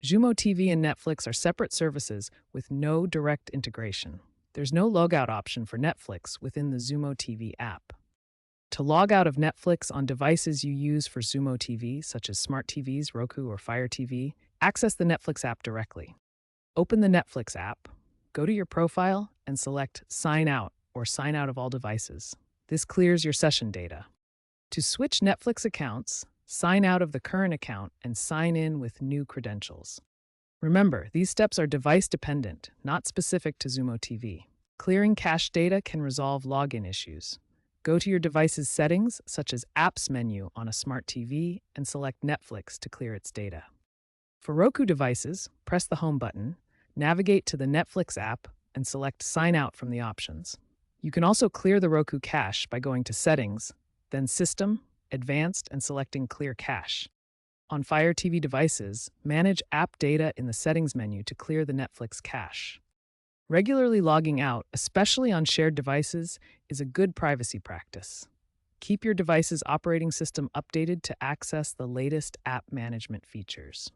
Xumo TV and Netflix are separate services with no direct integration. There's no logout option for Netflix within the Xumo TV app. To log out of Netflix on devices you use for Xumo TV, such as smart TVs, Roku, or Fire TV, access the Netflix app directly. Open the Netflix app, go to your profile, and select Sign Out or Sign Out of all devices. This clears your session data. To switch Netflix accounts, sign out of the current account and sign in with new credentials. Remember, these steps are device-dependent, not specific to Xumo TV. Clearing cache data can resolve login issues. Go to your device's settings, such as Apps menu on a smart TV, and select Netflix to clear its data. For Roku devices, press the Home button, navigate to the Netflix app, and select Sign Out from the options. You can also clear the Roku cache by going to Settings, then System, Advanced, and selecting Clear Cache. On Fire TV devices, manage app data in the Settings menu to clear the Netflix cache. Regularly logging out, especially on shared devices, is a good privacy practice. Keep your device's operating system updated to access the latest app management features.